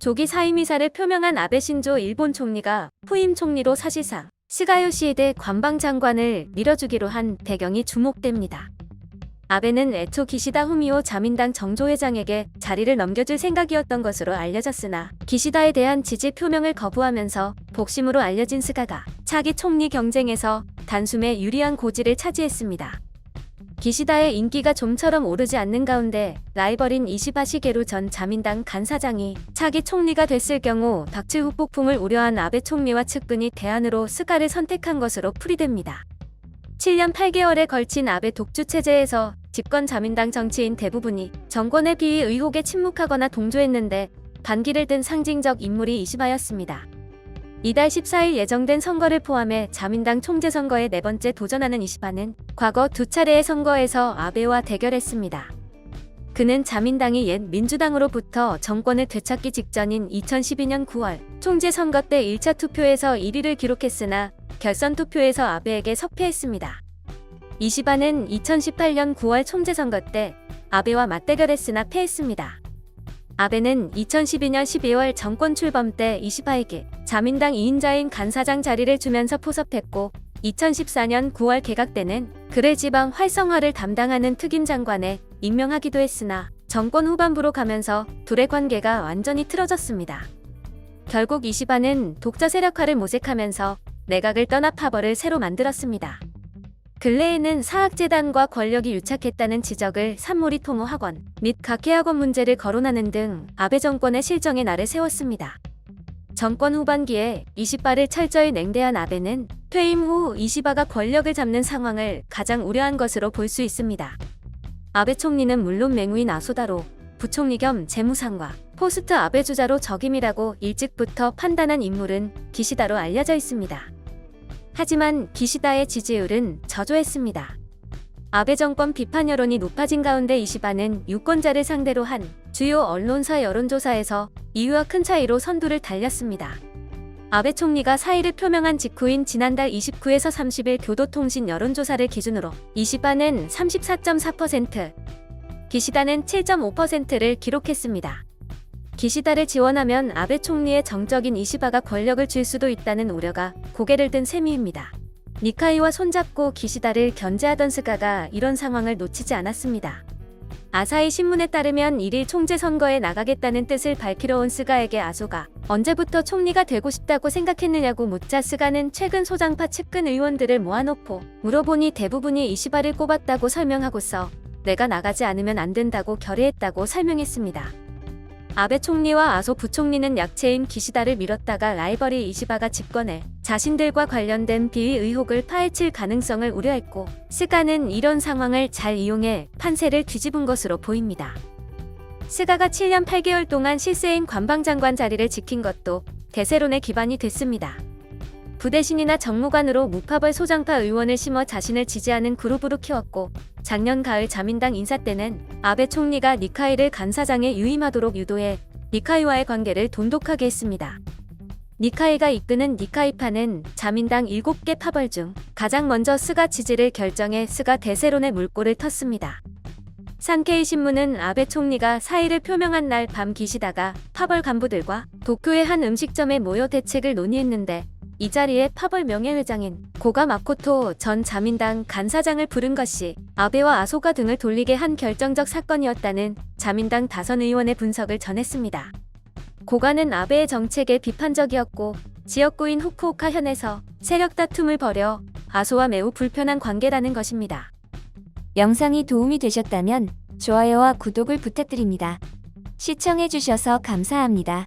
조기 사임이사를 표명한 아베 신조 일본 총리가 후임 총리로 사실상 스가 요시히데 관방장관을 밀어주기로 한 배경이 주목됩니다. 아베는 애초 기시다 후미오 자민당 정조회장에게 자리를 넘겨줄 생각이었던 것으로 알려졌으나 기시다에 대한 지지 표명을 거부하면서 복심으로 알려진 스가가 차기 총리 경쟁에서 단숨에 유리한 고지를 차지했습니다. 기시다의 인기가 좀처럼 오르지 않는 가운데 라이벌인 이시바 시게루 전 자민당 간사장이 차기 총리가 됐을 경우 닥칠 후폭풍을 우려한 아베 총리와 측근이 대안으로 스가를 선택한 것으로 풀이됩니다. 7년 8개월에 걸친 아베 독주 체제에서 집권 자민당 정치인 대부분이 정권의 비위 의혹에 침묵하거나 동조했는데 반기를 든 상징적 인물이 이시바였습니다. 이달 14일 예정된 선거를 포함해 자민당 총재 선거에 4번째 도전하는 이시바는 과거 2차례의 선거에서 아베와 대결했습니다. 그는 자민당이 옛 민주당으로부터 정권을 되찾기 직전인 2012년 9월 총재 선거 때 1차 투표에서 1위를 기록했으나 결선 투표에서 아베에게 석패했습니다. 이시바는 2018년 9월 총재 선거 때 아베와 맞대결했으나 패했습니다. 아베는 2012년 12월 정권 출범 때 이시바에게 자민당 2인자인 간사장 자리를 주면서 포섭했고 2014년 9월 개각 때는 그를 지방 활성화를 담당하는 특임 장관에 임명하기도 했으나 정권 후반부로 가면서 둘의 관계가 완전히 틀어졌습니다. 결국 이시바는 독자 세력화를 모색하면서 내각을 떠나 파벌을 새로 만들었습니다. 근래에는 사학재단과 권력이 유착했다는 지적을 산모리 토모 학원 및 각해학원 문제를 거론하는 등 아베 정권의 실정의 날을 세웠습니다. 정권 후반기에 이시바를 철저히 냉대한 아베는 퇴임 후 이시바가 권력을 잡는 상황을 가장 우려한 것으로 볼 수 있습니다. 아베 총리는 물론 맹우인 아소다로 부총리 겸 재무상과 포스트 아베 주자로 적임이라고 일찍부터 판단한 인물은 기시다로 알려져 있습니다. 하지만 기시다의 지지율은 저조했습니다. 아베 정권 비판 여론이 높아진 가운데 이시바는 유권자를 상대로 한 주요 언론사 여론조사에서 이유와 큰 차이로 선두를 달렸습니다. 아베 총리가 사의를 표명한 직후인 지난달 29에서 30일 교도통신 여론조사를 기준으로 이시바는 34.4%, 기시다는 7.5%를 기록했습니다. 기시다를 지원하면 아베 총리의 정적인 이시바가 권력을 쥘 수도 있다는 우려가 고개를 든 셈입니다. 니카이와 손잡고 기시다를 견제하던 스가가 이런 상황을 놓치지 않았습니다. 아사히 신문에 따르면 1일 총재 선거에 나가겠다는 뜻을 밝히러 온 스가에게 아소가 언제부터 총리가 되고 싶다고 생각했느냐고 묻자 스가는 최근 소장파 측근 의원들을 모아놓고 물어보니 대부분이 이시바를 꼽았다고 설명하고서 내가 나가지 않으면 안 된다고 결의했다고 설명했습니다. 아베 총리와 아소 부총리는 약체인 기시다를 밀었다가 라이벌이 이시바가 집권해 자신들과 관련된 비위 의혹을 파헤칠 가능성을 우려했고 스가는 이런 상황을 잘 이용해 판세를 뒤집은 것으로 보입니다. 스가가 7년 8개월 동안 실세인 관방장관 자리를 지킨 것도 대세론의 기반이 됐습니다. 부대신이나 정무관으로 무파벌 소장파 의원을 심어 자신을 지지하는 그룹으로 키웠고 작년 가을 자민당 인사 때는 아베 총리가 니카이를 간사장에 유임하도록 유도해 니카이와의 관계를 돈독하게 했습니다. 니카이가 이끄는 니카이파는 자민당 7개 파벌 중 가장 먼저 스가 지지를 결정해 스가 대세론의 물꼬를 텄습니다. 산케이 신문은 아베 총리가 사의를 표명한 날 밤 기시다가 파벌 간부들과 도쿄의 한 음식점에 모여 대책을 논의했는데 이 자리에 파벌 명예회장인 고가 마코토 전 자민당 간사장을 부른 것이 아베와 아소가 등을 돌리게 한 결정적 사건이었다는 자민당 다선 의원의 분석을 전했습니다. 고가는 아베의 정책에 비판적이었고 지역구인 후쿠오카 현에서 세력 다툼을 벌여 아소와 매우 불편한 관계라는 것입니다. 영상이 도움이 되셨다면 좋아요와 구독을 부탁드립니다. 시청해주셔서 감사합니다.